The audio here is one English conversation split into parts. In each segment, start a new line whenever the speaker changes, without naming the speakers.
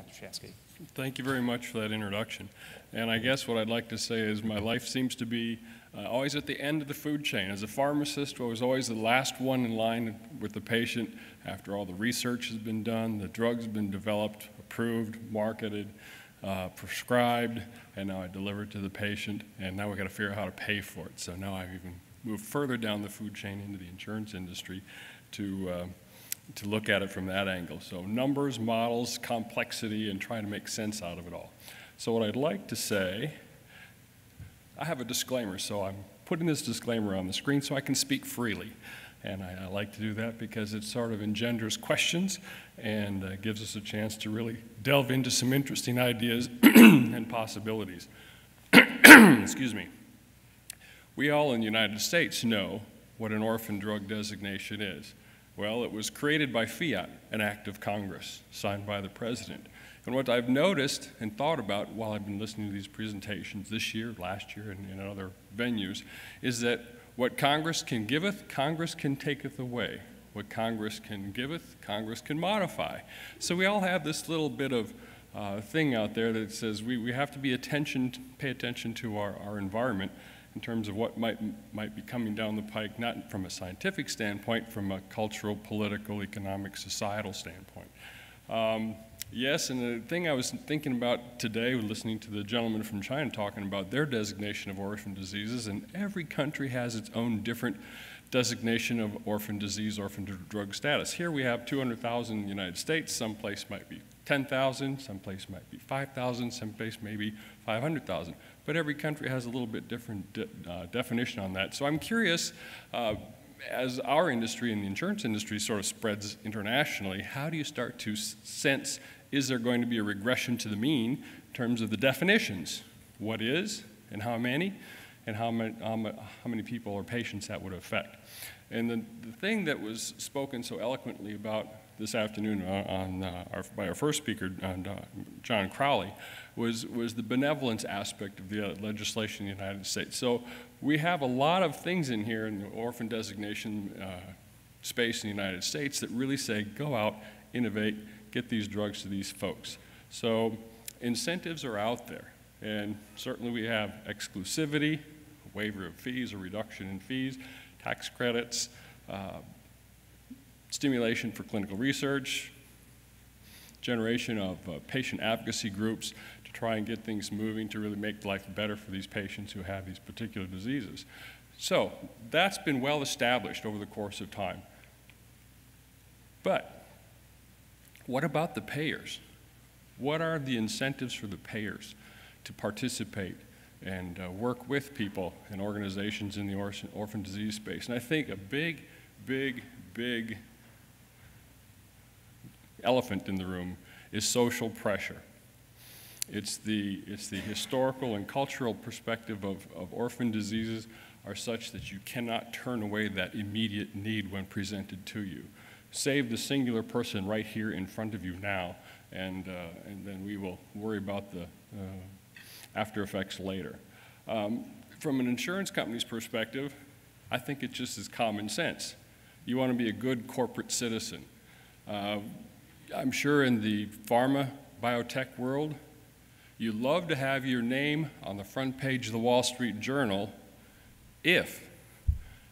Dr. Shasky.
Thank you very much for that introduction. And I guess what I'd like to say is my life seems to be always at the end of the food chain. As a pharmacist, I was always the last one in line with the patient after all the research has been done, the drugs have been developed, approved, marketed, prescribed, and now I deliver it to the patient, and now we've got to figure out how to pay for it. So now I've even moved further down the food chain into the insurance industry to look at it from that angle. So numbers, models, complexity, and trying to make sense out of it all. So what I'd like to say, I have a disclaimer, so I'm putting this disclaimer on the screen so I can speak freely. And I like to do that because it sort of engenders questions and gives us a chance to really delve into some interesting ideas and possibilities. Excuse me. We all in the United States know what an orphan drug designation is. Well, it was created by fiat, an act of Congress, signed by the President. And what I've noticed and thought about while I've been listening to these presentations this year, last year, and in other venues, is that what Congress can giveth, Congress can taketh away. What Congress can giveth, Congress can modify. So we all have this little bit of thing out there that says we have to pay attention to our environment in terms of what might be coming down the pike, not from a scientific standpoint, from a cultural, political, economic, societal standpoint. Yes, and the thing I was thinking about today, listening to the gentleman from China talking about their designation of orphan diseases, and every country has its own different designation of orphan disease, orphan drug status. Here we have 200,000 in the United States, someplace might be 10,000, someplace might be 5,000, someplace maybe 500,000. But every country has a little bit different definition on that. So I'm curious, as our industry and the insurance industry sort of spreads internationally, how do you start to sense, is there going to be a regression to the mean in terms of the definitions? What is and how many people or patients that would affect? And the thing that was spoken so eloquently about this afternoon by our first speaker, John Crowley, was the benevolence aspect of the legislation in the United States. So we have a lot of things in here in the orphan designation space in the United States that really say, go out, innovate, get these drugs to these folks. So incentives are out there, and certainly we have exclusivity, a waiver of fees, a reduction in fees, tax credits, stimulation for clinical research, generation of patient advocacy groups to try and get things moving to really make life better for these patients who have these particular diseases. So that's been well established over the course of time. But what about the payers? What are the incentives for the payers to participate and work with people and organizations in the orphan disease space? And I think a big elephant in the room is social pressure. It's the historical and cultural perspective of orphan diseases are such that you cannot turn away that immediate need when presented to you. Save the singular person right here in front of you now, and then we will worry about the after effects later. From an insurance company's perspective, I think it just is common sense. You want to be a good corporate citizen. I'm sure in the pharma, biotech world, you love to have your name on the front page of the Wall Street Journal if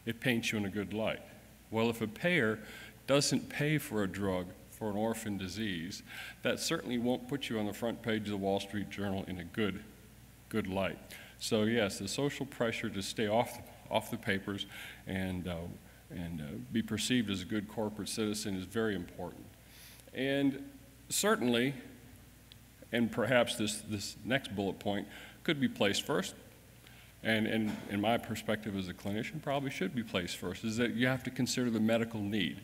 it paints you in a good light. Well, if a payer doesn't pay for a drug for an orphan disease, that certainly won't put you on the front page of the Wall Street Journal in a good light. So yes, the social pressure to stay off the papers and be perceived as a good corporate citizen is very important. And certainly, and perhaps this next bullet point could be placed first, and in my perspective as a clinician probably should be placed first, is that you have to consider the medical need.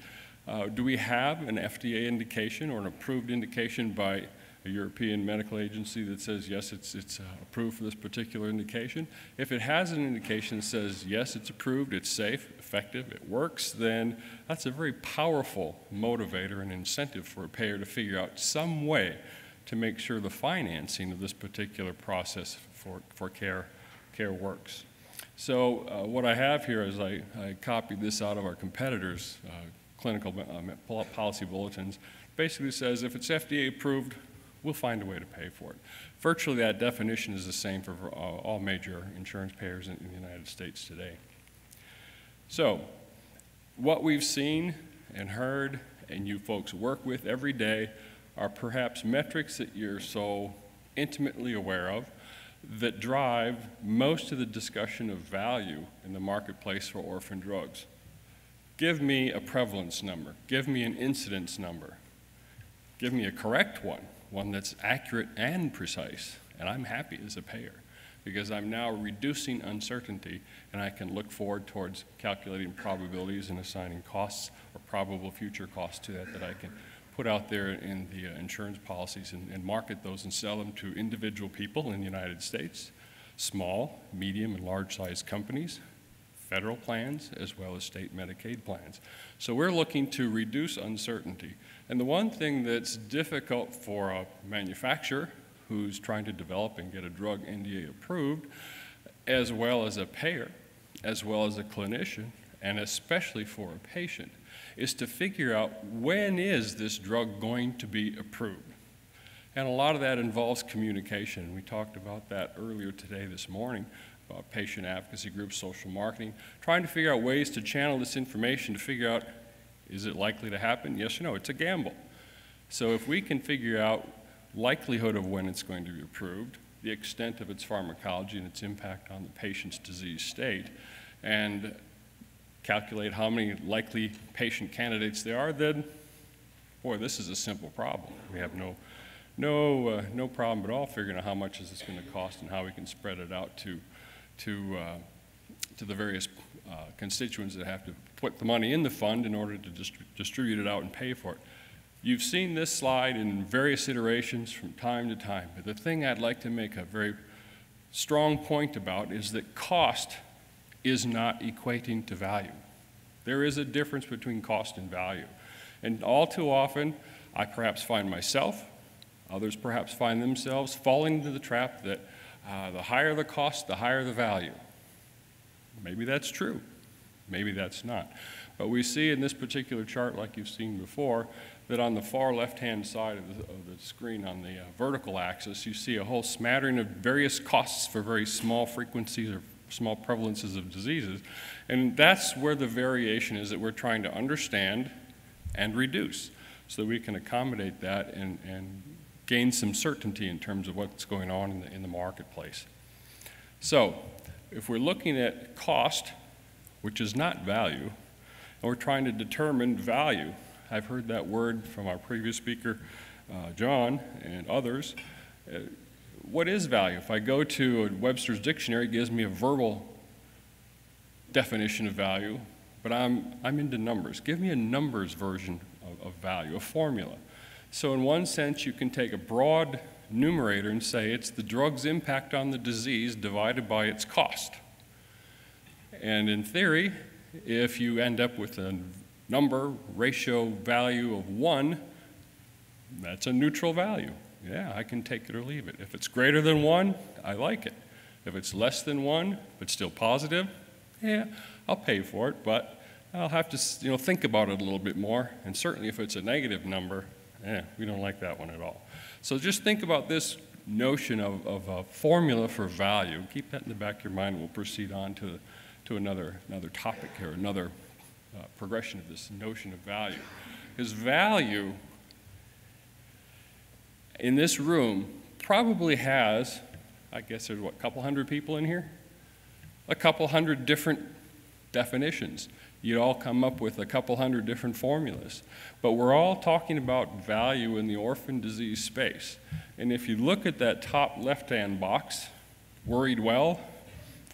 Do we have an FDA indication or an approved indication by a European medical agency that says, yes, it's approved for this particular indication? If it has an indication that says, yes, it's approved, it's safe, effective, it works, then that's a very powerful motivator and incentive for a payer to figure out some way to make sure the financing of this particular process for care works. So what I have here is I copied this out of our competitors' clinical policy bulletins. Basically says if it's FDA approved, we'll find a way to pay for it. Virtually that definition is the same for all major insurance payers in the United States today. So what we've seen and heard and you folks work with every day are perhaps metrics that you're so intimately aware of that drive most of the discussion of value in the marketplace for orphan drugs. Give me a prevalence number. Give me an incidence number. Give me a correct one that's accurate and precise, and I'm happy as a payer because I'm now reducing uncertainty and I can look forward towards calculating probabilities and assigning costs or probable future costs to that I can put out there in the insurance policies and market those and sell them to individual people in the United States, small, medium, and large-sized companies, federal plans, as well as state Medicaid plans. So we're looking to reduce uncertainty. And the one thing that's difficult for a manufacturer who's trying to develop and get a drug NDA approved, as well as a payer, as well as a clinician, and especially for a patient, is to figure out when is this drug going to be approved. And a lot of that involves communication. We talked about that earlier today, this morning, about patient advocacy groups, social marketing, trying to figure out ways to channel this information to figure out, is it likely to happen? Yes or no? It's a gamble. So if we can figure out likelihood of when it's going to be approved, the extent of its pharmacology and its impact on the patient's disease state, and calculate how many likely patient candidates there are, then, boy, this is a simple problem. We have no problem at all figuring out how much is this going to cost and how we can spread it out to the various constituents that have to put the money in the fund in order to distribute it out and pay for it. You've seen this slide in various iterations from time to time, but the thing I'd like to make a very strong point about is that cost is not equating to value. There is a difference between cost and value. And all too often, I perhaps find myself, others perhaps find themselves falling into the trap that the higher the cost, the higher the value. Maybe that's true, maybe that's not. But we see in this particular chart, like you've seen before, that on the far left-hand side of the screen on the vertical axis, you see a whole smattering of various costs for very small frequencies or small prevalences of diseases. And that's where the variation is that we're trying to understand and reduce so that we can accommodate that and gain some certainty in terms of what's going on in the marketplace. So if we're looking at cost, which is not value, and we're trying to determine value, I've heard that word from our previous speaker, John, and others. What is value? If I go to a Webster's dictionary, it gives me a verbal definition of value, but I'm into numbers. Give me a numbers version of value, a formula. So in one sense, you can take a broad numerator and say it's the drug's impact on the disease divided by its cost. And in theory, if you end up with a number, ratio, value of 1, that's a neutral value. Yeah, I can take it or leave it. If it's greater than 1, I like it. If it's less than 1, but still positive, yeah, I'll pay for it, but I'll have to think about it a little bit more. And certainly if it's a negative number, we don't like that one at all. So just think about this notion of a formula for value. Keep that in the back of your mind. We'll proceed on to another topic here, another progression of this notion of value. Because value in this room probably has, I guess there's what, a couple hundred people in here? A couple hundred different definitions. You'd all come up with a couple hundred different formulas. But we're all talking about value in the orphan disease space. And if you look at that top left-hand box, worried well,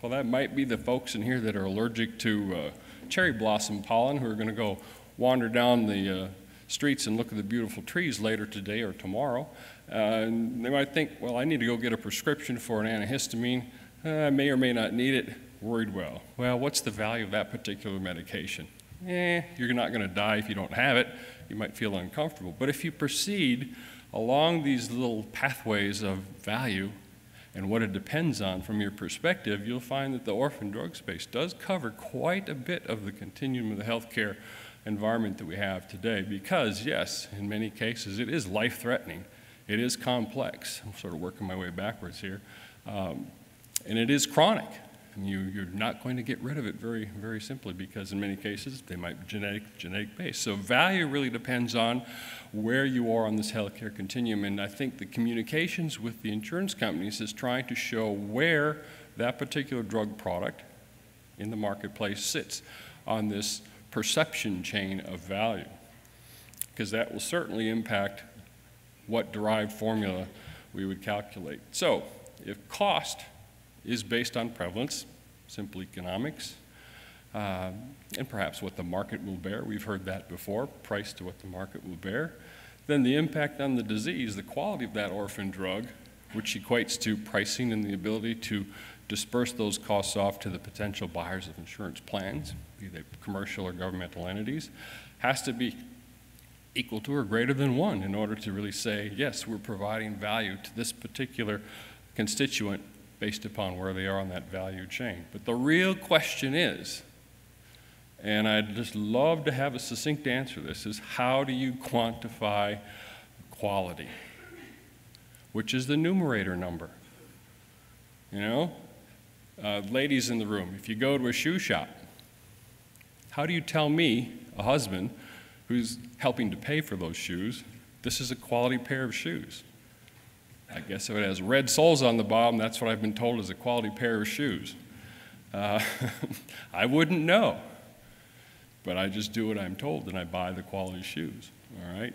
that might be the folks in here that are allergic to cherry blossom pollen who are going to go wander down the streets and look at the beautiful trees later today or tomorrow. And they might think, well, I need to go get a prescription for an antihistamine. I may or may not need it. Worried well. Well, what's the value of that particular medication? You're not going to die if you don't have it. You might feel uncomfortable. But if you proceed along these little pathways of value and what it depends on from your perspective, you'll find that the orphan drug space does cover quite a bit of the continuum of the healthcare environment that we have today because, yes, in many cases, it is life-threatening It is complex. I'm sort of working my way backwards here. And it is chronic. And you're not going to get rid of it very, very simply because in many cases they might be genetic based. So value really depends on where you are on this healthcare continuum. And I think the communications with the insurance companies is trying to show where that particular drug product in the marketplace sits on this perception chain of value, because that will certainly impact what derived formula we would calculate. So if cost is based on prevalence, simple economics, and perhaps what the market will bear, we've heard that before, price to what the market will bear, then the impact on the disease, the quality of that orphan drug, which equates to pricing and the ability to disperse those costs off to the potential buyers of insurance plans, be they commercial or governmental entities, has to be equal to or greater than 1 in order to really say, yes, we're providing value to this particular constituent based upon where they are on that value chain. But the real question is, and I'd just love to have a succinct answer to this, is how do you quantify quality? Which is the numerator number? You know? Ladies in the room, if you go to a shoe shop, how do you tell me, a husband, who's helping to pay for those shoes, this is a quality pair of shoes? I guess if it has red soles on the bottom, that's what I've been told is a quality pair of shoes. I wouldn't know, but I just do what I'm told and I buy the quality shoes, all right?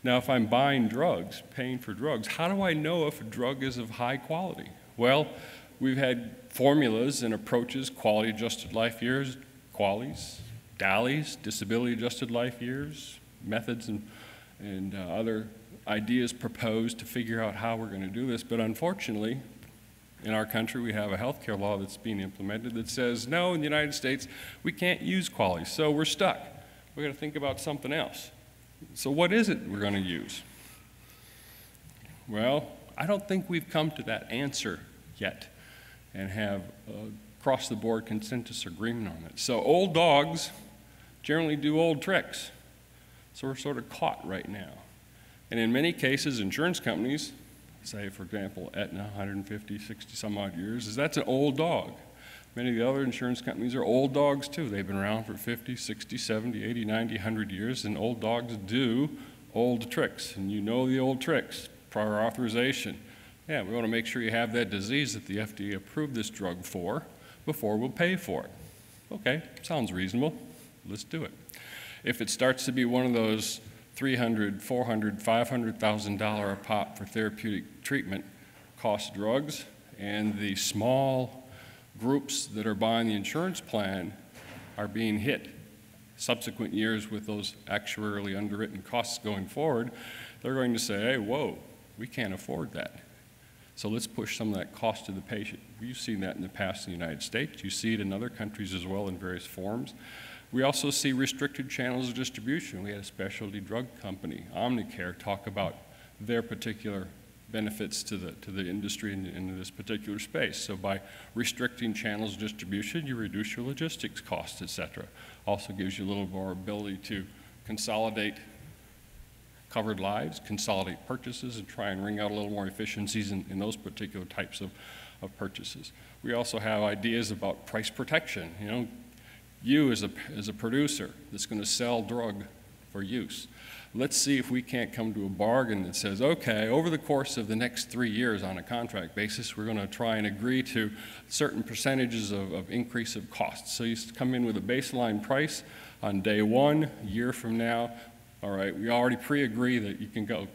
Now, if I'm buying drugs, paying for drugs, how do I know if a drug is of high quality? Well, we've had formulas and approaches, quality-adjusted life years, QALYs, DALYs, disability-adjusted life years, methods and other ideas proposed to figure out how we're going to do this. But unfortunately, in our country, we have a healthcare law that's being implemented that says, no, in the United States, we can't use QALYs, so we're stuck. We're going to think about something else. So what is it we're going to use? Well, I don't think we've come to that answer yet and have across-the-board consensus agreement on it. So old dogs generally do old tricks. So we're sort of caught right now. And in many cases, insurance companies, say, for example, Aetna, 150, 60 some odd years, that's an old dog. Many of the other insurance companies are old dogs too. They've been around for 50, 60, 70, 80, 90, 100 years, and old dogs do old tricks. And you know the old tricks, prior authorization. Yeah, we want to make sure you have that disease that the FDA approved this drug for before we'll pay for it. Okay, sounds reasonable. Let's do it. If it starts to be one of those $300,000, $400,000, $500,000 a pop for therapeutic treatment cost drugs, and the small groups that are buying the insurance plan are being hit subsequent years with those actuarially underwritten costs going forward, they're going to say, hey, whoa, we can't afford that. So let's push some of that cost to the patient. We've seen that in the past in the United States. You see it in other countries as well in various forms. We also see restricted channels of distribution. We had a specialty drug company, Omnicare, talk about their particular benefits to the industry in this particular space. So by restricting channels of distribution, you reduce your logistics costs, et cetera. Also gives you a little more ability to consolidate covered lives, consolidate purchases, and try and wring out a little more efficiencies in those particular types of purchases. We also have ideas about price protection. You know, you as a producer that's going to sell drug for use, let's see if we can't come to a bargain that says, okay, over the course of the next 3 years on a contract basis, we're going to try and agree to certain percentages of increase of costs. So you come in with a baseline price on day one, a year from now, all right, we already pre-agree that you can go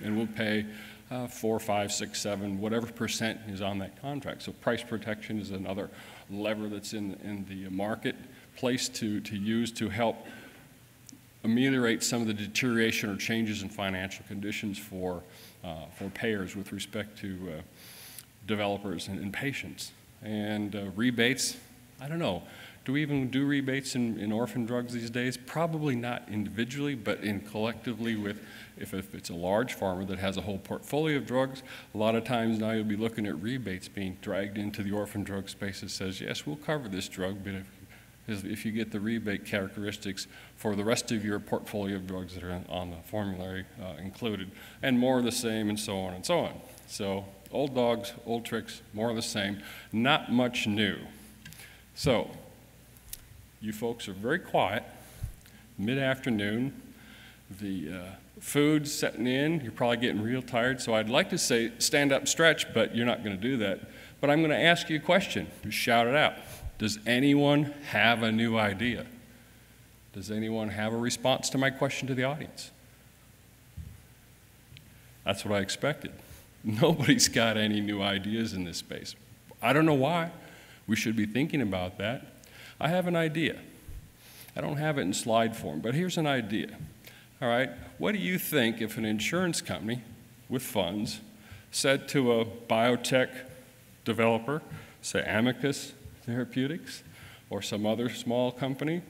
and we'll pay 4, 5, 6, 7, whatever percent is on that contract. So price protection is another lever that's in the marketplace to use to help ameliorate some of the deterioration or changes in financial conditions for payers with respect to developers and patients. And rebates, I don't know. Do we even do rebates in orphan drugs these days? Probably not individually, but collectively with, if it's a large pharma that has a whole portfolio of drugs, a lot of times now you'll be looking at rebates being dragged into the orphan drug space that says, yes, we'll cover this drug, but is if you get the rebate characteristics for the rest of your portfolio of drugs that are on the formulary included, and more of the same, and so on and so on. So old dogs, old tricks, more of the same, not much new. So you folks are very quiet, mid-afternoon, the food's setting in, you're probably getting real tired, so I'd like to say stand up and stretch, but you're not going to do that. But I'm going to ask you a question. Just shout it out. Does anyone have a new idea? Does anyone have a response to my question to the audience? That's what I expected. Nobody's got any new ideas in this space. I don't know why. We should be thinking about that. I have an idea. I don't have it in slide form, but here's an idea. All right, what do you think if an insurance company with funds said to a biotech developer, say Amicus Therapeutics, or some other small company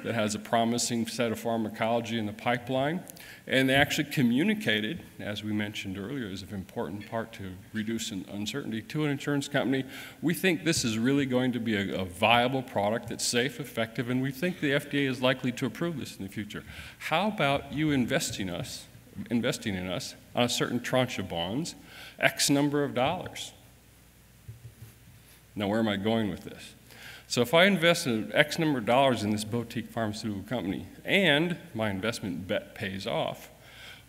that has a promising set of pharmacology in the pipeline, and they actually communicated, as we mentioned earlier, is an important part to reducing uncertainty, to an insurance company, we think this is really going to be a viable product that's safe, effective, and we think the FDA is likely to approve this in the future. How about you investing in us on a certain tranche of bonds, X number of dollars? Now, where am I going with this? So if I invest in X number of dollars in this boutique pharmaceutical company and my investment bet pays off,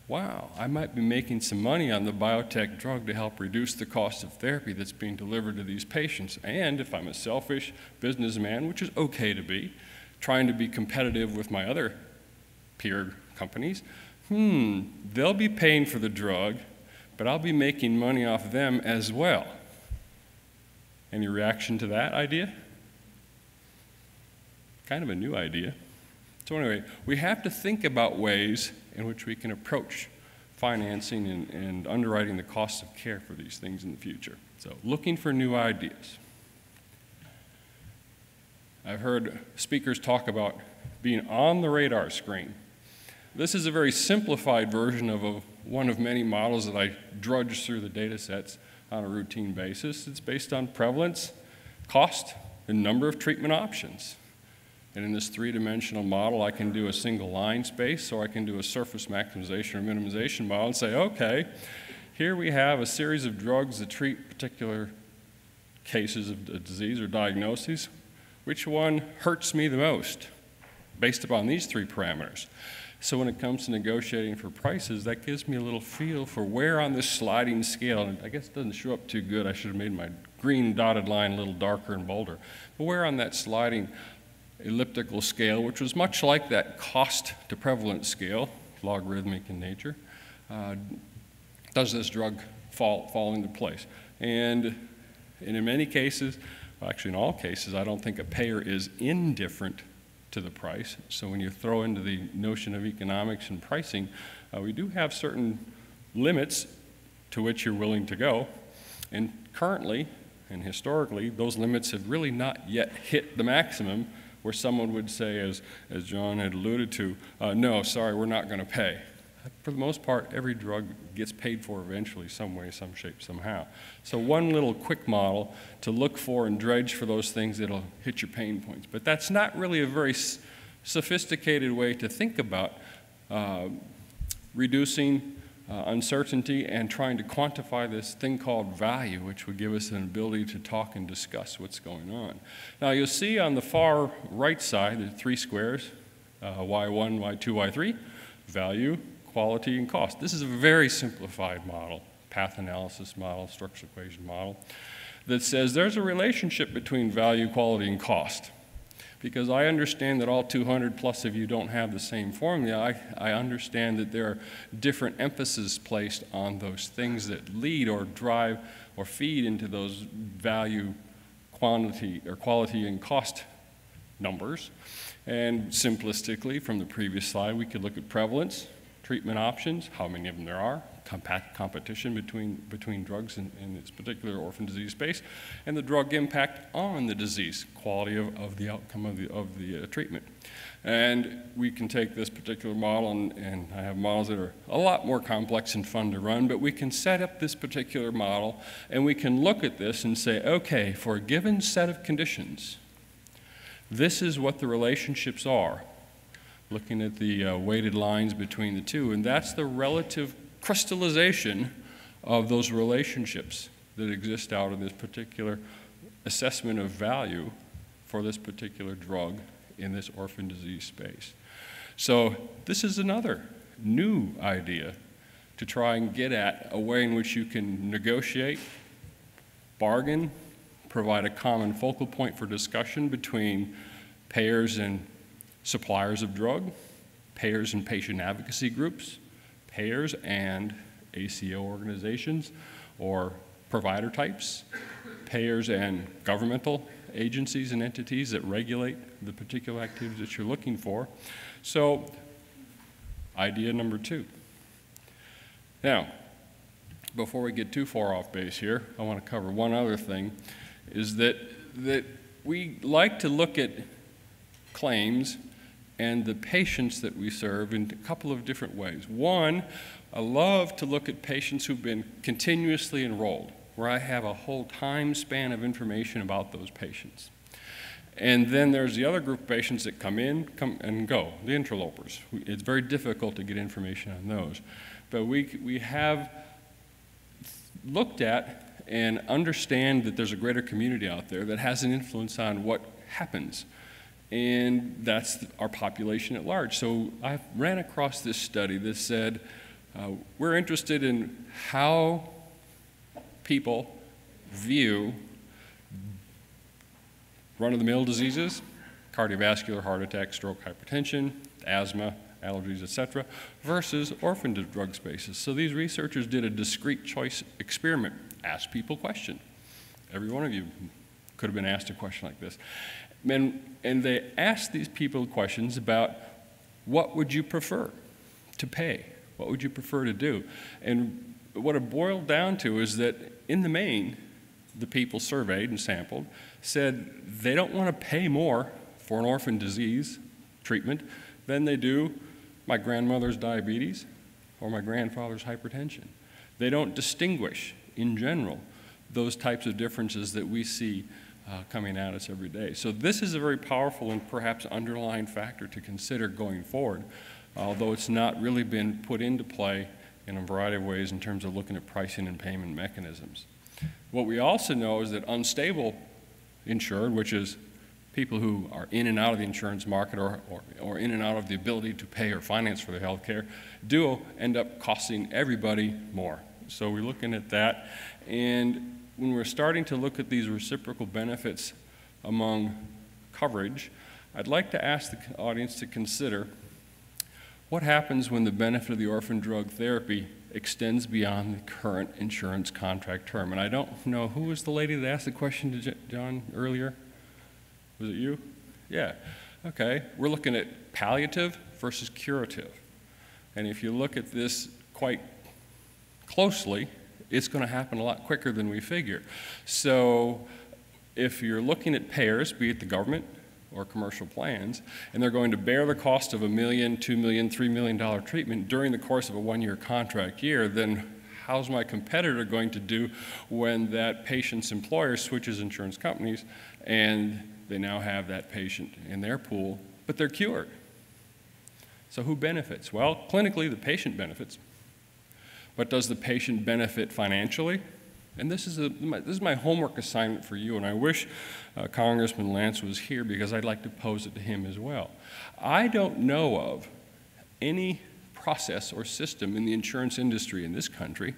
wow, I might be making some money on the biotech drug to help reduce the cost of therapy that's being delivered to these patients. And if I'm a selfish businessman, which is okay to be, trying to be competitive with my other peer companies, they'll be paying for the drug, but I'll be making money off them as well. Any reaction to that idea? Kind of a new idea. So anyway, we have to think about ways in which we can approach financing and underwriting the cost of care for these things in the future. So looking for new ideas. I've heard speakers talk about being on the radar screen. This is a very simplified version of one of many models that I drudge through the data sets on a routine basis. It's based on prevalence, cost, and number of treatment options. And in this three-dimensional model, I can do a single line space, or I can do a surface maximization or minimization model and say, okay, here we have a series of drugs that treat particular cases of disease or diagnoses. Which one hurts me the most based upon these three parameters? So when it comes to negotiating for prices, that gives me a little feel for where on this sliding scale, and I guess it doesn't show up too good, I should have made my green dotted line a little darker and bolder, but where on that sliding elliptical scale, which was much like that cost to prevalence scale, logarithmic in nature, does this drug fall into place? And in many cases, well, actually in all cases, I don't think a payer is indifferent to the price. So when you throw into the notion of economics and pricing, we do have certain limits to which you're willing to go. And currently and historically, those limits have really not yet hit the maximum where someone would say, as John had alluded to, no, sorry, we're not going to pay. For the most part, every drug gets paid for eventually, some way, some shape, somehow. So one little quick model to look for and dredge for those things that'll hit your pain points. But that's not really a very sophisticated way to think about reducing uncertainty and trying to quantify this thing called value, which would give us an ability to talk and discuss what's going on. Now you'll see on the far right side, the three squares, Y1, Y2, Y3, value, quality, and cost. This is a very simplified model, path analysis model, structural equation model, that says there's a relationship between value, quality, and cost. Because I understand that all 200 plus of you don't have the same formula, I understand that there are different emphases placed on those things that lead or drive or feed into those value, quantity, or quality and cost numbers. And simplistically, from the previous slide, we could look at prevalence, treatment options, how many of them there are, competition between drugs in this particular orphan disease space, and the drug impact on the disease, quality of the outcome of the treatment. And we can take this particular model, and I have models that are a lot more complex and fun to run, but we can set up this particular model, and we can look at this and say, okay, for a given set of conditions, This is what the relationships are, looking at the weighted lines between the two, and that's the relative crystallization of those relationships that exist out of this particular assessment of value for this particular drug in this orphan disease space. So this is another new idea to try and get at a way in which you can negotiate, bargain, provide a common focal point for discussion between payers and suppliers of drug, payers and patient advocacy groups, payers and ACO organizations or provider types, payers and governmental agencies and entities that regulate the particular activities that you're looking for. So, idea number 2. Now, before we get too far off base here, I want to cover one other thing, is that we like to look at claims and the patients that we serve in a couple of different ways. One, I love to look at patients who've been continuously enrolled, where I have a whole time span of information about those patients. And then there's the other group of patients that come in, come and go, the interlopers. It's very difficult to get information on those. But we have looked at and understand that there's a greater community out there that has an influence on what happens. And that's our population at large. So I ran across this study that said, we're interested in how people view run-of-the-mill diseases, cardiovascular, heart attack, stroke, hypertension, asthma, allergies, etc., versus orphan drug spaces. So these researchers did a discrete choice experiment, asked people questions. Every one of you could have been asked a question like this. And they asked these people questions about what would you prefer to pay? What would you prefer to do? And what it boiled down to is that in the main, the people surveyed and sampled said they don't want to pay more for an orphan disease treatment than they do my grandmother's diabetes or my grandfather's hypertension. They don't distinguish, in general, those types of differences that we see coming at us every day. So this is a very powerful and perhaps underlying factor to consider going forward, although it's not really been put into play in a variety of ways in terms of looking at pricing and payment mechanisms. What we also know is that unstable insured, which is people who are in and out of the insurance market or in and out of the ability to pay or finance for their health care, do end up costing everybody more. So we're looking at that. And when we're starting to look at these reciprocal benefits among coverage, I'd like to ask the audience to consider what happens when the benefit of the orphan drug therapy extends beyond the current insurance contract term. And I don't know, who was the lady that asked the question to John earlier? Was it you? Yeah. Okay. We're looking at palliative versus curative. And if you look at this quite closely, it's going to happen a lot quicker than we figure. So if you're looking at payers, be it the government or commercial plans, and they're going to bear the cost of $1 million, $2 million, $3 million treatment during the course of a one-year contract year, then how's my competitor going to do when that patient's employer switches insurance companies and they now have that patient in their pool, but they're cured? So who benefits? Well, clinically, the patient benefits. But does the patient benefit financially? And this is my homework assignment for you, and I wish Congressman Lance was here because I'd like to pose it to him as well. I don't know of any process or system in the insurance industry in this country,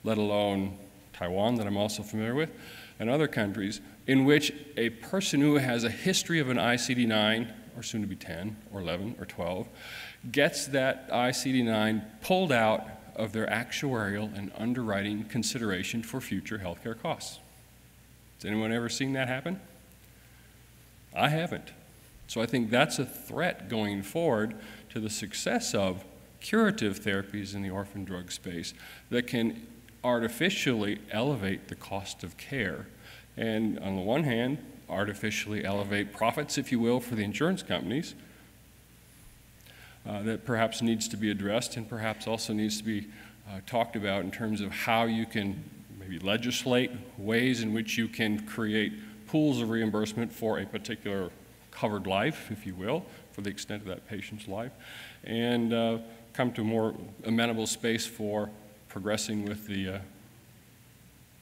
let alone Taiwan, that I'm also familiar with, and other countries, in which a person who has a history of an ICD-9, or soon to be 10, or 11, or 12, gets that ICD-9 pulled out of their actuarial and underwriting consideration for future healthcare costs. Has anyone ever seen that happen? I haven't. So I think that's a threat going forward to the success of curative therapies in the orphan drug space that can artificially elevate the cost of care. And on the one hand, artificially elevate profits, if you will, for the insurance companies. That perhaps needs to be addressed and perhaps also needs to be talked about in terms of how you can maybe legislate ways in which you can create pools of reimbursement for a particular covered life, if you will, for the extent of that patient's life, and come to a more amenable space for progressing with the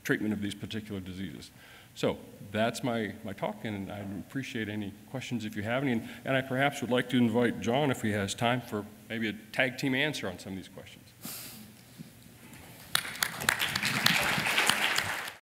treatment of these particular diseases. So that's my talk, and I appreciate any questions if you have any. And I perhaps would like to invite John, if he has time, for maybe a tag team answer on some of these questions.